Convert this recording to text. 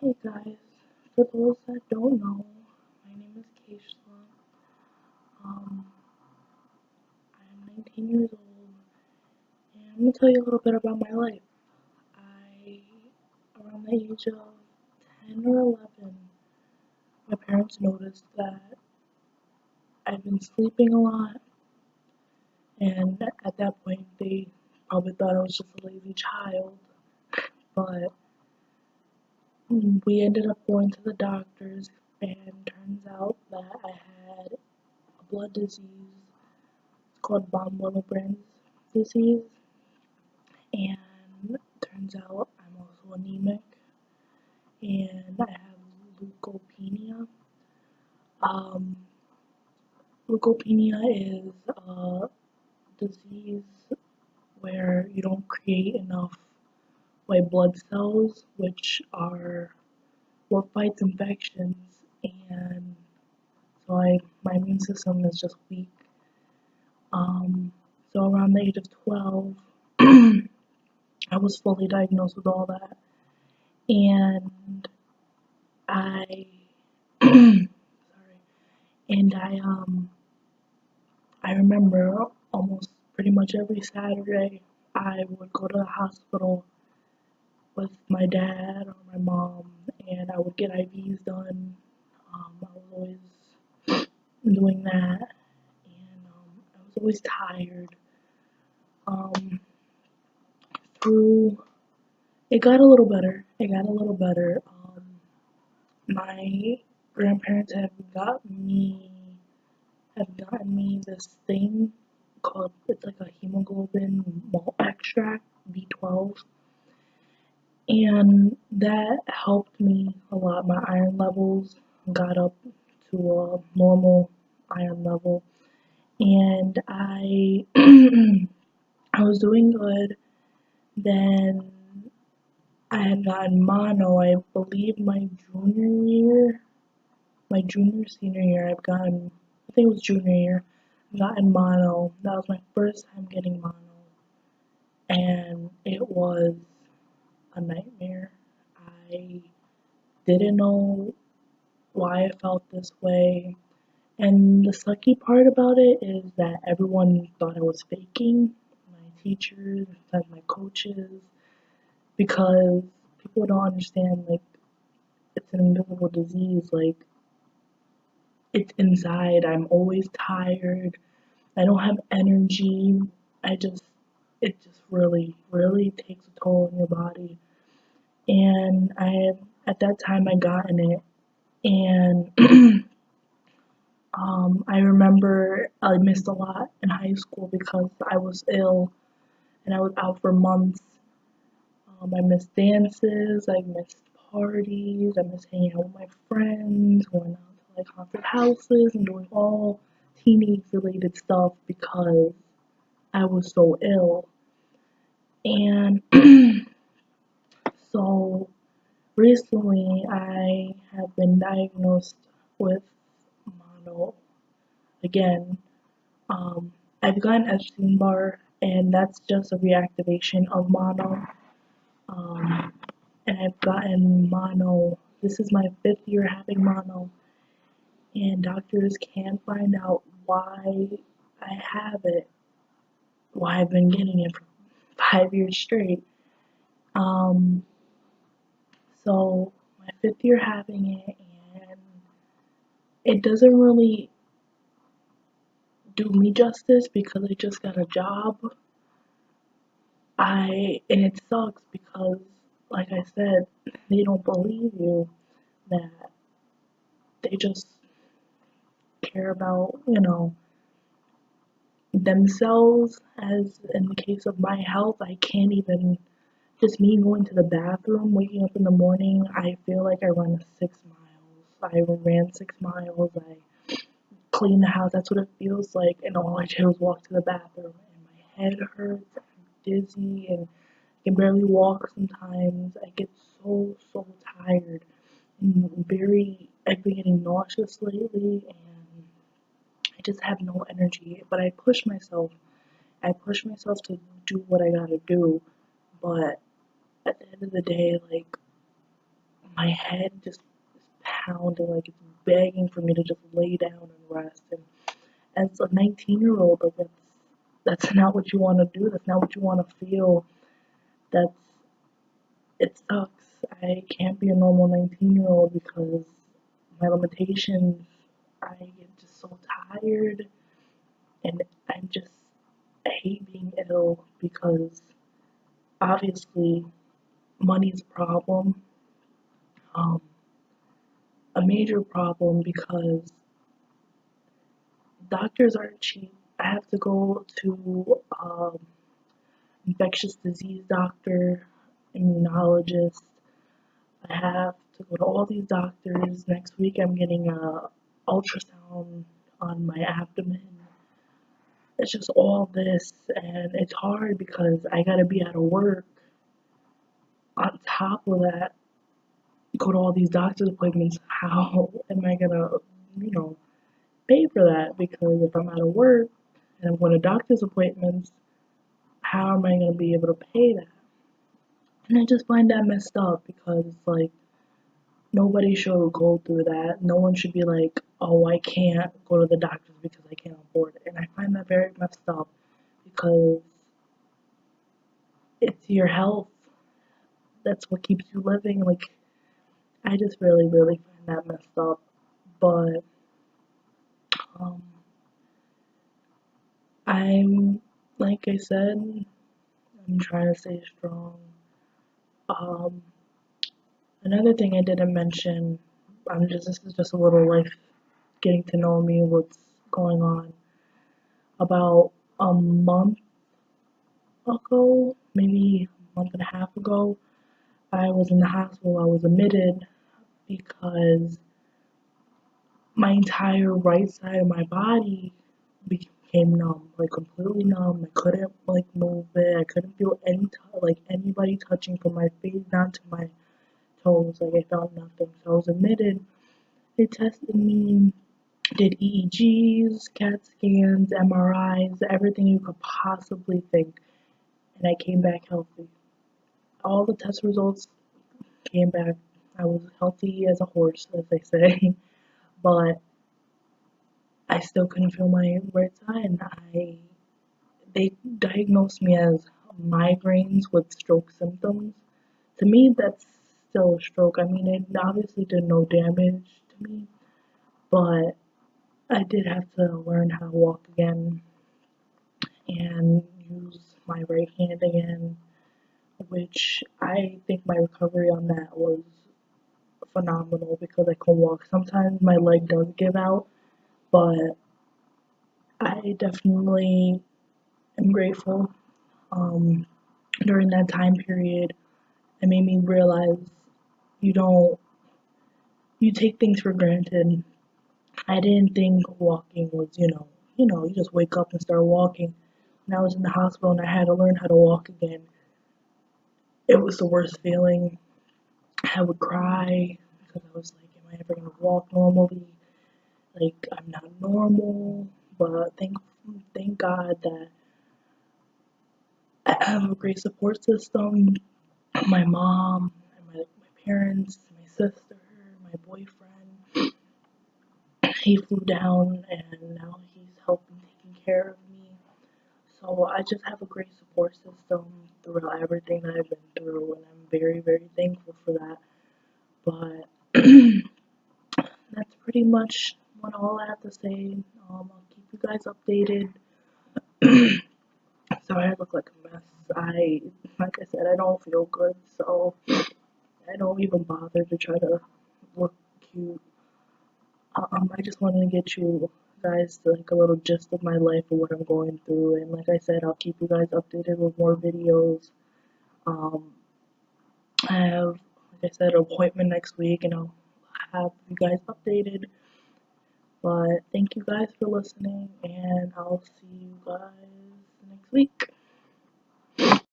Hey guys, for those that don't know, my name is Keishla. Um, I'm 19 years old, and I'm gonna tell you a little bit about my life. I, around the age of 10 or 11, my parents noticed that I've been sleeping a lot, and at that point, they probably thought I was just a lazy child. But we ended up going to the doctors, and turns out that I had a blood disease called von Willebrand's disease, and turns out I'm also anemic, and I have leukopenia. Um, Leukopenia is a disease where you don't create enough white blood cells, which are what fights infections, and so my immune system is just weak. Um, so around the age of 12, I was fully diagnosed with all that, and I sorry, and I remember almost pretty much every Saturday I would go to the hospital with my dad or my mom, and I would get IVs done. I was always doing that, and I was always tired. Um, through it got a little better. It got a little better. My grandparents have gotten me this thing called, it's like a hemoglobin malt extract, B12, and that helped me a lot. My iron levels got up to a normal iron level, and I I was doing good. Then I had gotten mono, I believe senior year, I think it was junior year, I've gotten mono. That was my first time getting mono, and it was a nightmare. I didn't know why I felt this way, and the sucky part about it is that everyone thought I was faking, my teachers and my coaches, because people don't understand, like, it's an invisible disease, like, it's inside. I'm always tired. I don't have energy. I just, it just really, really takes a toll on your body. And at that time, I got in it, and I remember I missed a lot in high school because I was ill and I was out for months. I missed dances, I missed parties, I missed hanging out with my friends, going out to like haunted houses and doing all teenage related stuff because I was so ill. And so recently I have been diagnosed with mono again. Um, I've gotten Epstein-Barr, and that's just a reactivation of mono. Um, and I've gotten mono. This is my 5th year having mono, and doctors can't find out why I have it, why I've been getting it for 5 years straight. Um, so my 5th year having it, and it doesn't really do me justice because I just got a job. And it sucks because, like I said, they don't believe you, that they just care about, themselves. As in the case of my health, I can't even, just me going to the bathroom, waking up in the morning, I feel like I run 6 miles. I ran 6 miles, I clean the house, that's what it feels like, and all I did was walk to the bathroom, and my head hurts, I'm dizzy, and I can barely walk sometimes. I get so tired, and I've been getting nauseous lately, and I just have no energy, but I push myself. I push myself to do what I gotta do, but at the end of the day, like, my head just is pounding, like it's begging for me to just lay down and rest. And as a 19-year-old, like that's not what you want to do. That's not what you want to feel. That's it sucks. I can't be a normal 19-year-old because my limitations. I get just so tired, and I hate being ill because obviously money's a problem. Um, a major problem because doctors aren't cheap. I have to go to infectious disease doctor, immunologist. I have to go to all these doctors. Next week I'm getting a ultrasound on my abdomen. It's just all this, and it's hard because I gotta be out of work. On top of that, go to all these doctor's appointments. How am I gonna, you know, pay for that? Because if I'm out of work and I'm going to doctor's appointments, how am I gonna be able to pay that? And I just find that messed up because it's like nobody should go through that. No one should be like, oh, I can't go to the doctors because I can't afford it. And I find that very messed up because it's your health. That's what keeps you living. Like, I just really, really find that messed up. But um, I'm, like I said, I'm trying to stay strong. Um, Another thing I didn't mention, this is just a little life getting to know me, what's going on. About a month ago, maybe a month and a half ago, I was in the hospital. I was admitted because my entire right side of my body became numb, like completely numb. I couldn't like move it. I couldn't feel like anybody touching from my face down to my toes. Like I felt nothing. So I was admitted. They tested me, did EEGs, CAT scans, MRIs, everything you could possibly think, and I came back healthy. All the test results came back. I was healthy as a horse, as they say, but I still couldn't feel my right side. They diagnosed me as migraines with stroke symptoms. To me, that's still a stroke. I mean, it obviously did no damage to me, but I did have to learn how to walk again and use my right hand again, which I think my recovery on that was phenomenal because I can walk. Sometimes my leg does give out, but I definitely am grateful. Um, During that time period, it made me realize you don't you take things for granted. I didn't think walking was, you just wake up and start walking. When I was in the hospital and I had to learn how to walk again, it was the worst feeling. I would cry because I was like, am I ever gonna walk normally? Like I'm not normal. But thank God that I have a great support system. My mom, and my parents, my sister, my boyfriend. He flew down and now he's helping taking care of me. So I just have a great support system throughout everything that I've been through, and I'm very, very thankful for that. But that's pretty much all I have to say. I'll keep you guys updated. Sorry, I look like a mess. Like I said, I don't feel good, so I don't even bother to try to look cute. I just wanted to get you guys like a little gist of my life and what I'm going through, and like I said, I'll keep you guys updated with more videos. Um, I have, like I said, an appointment next week, and I'll have you guys updated. But thank you guys for listening, and I'll see you guys next week.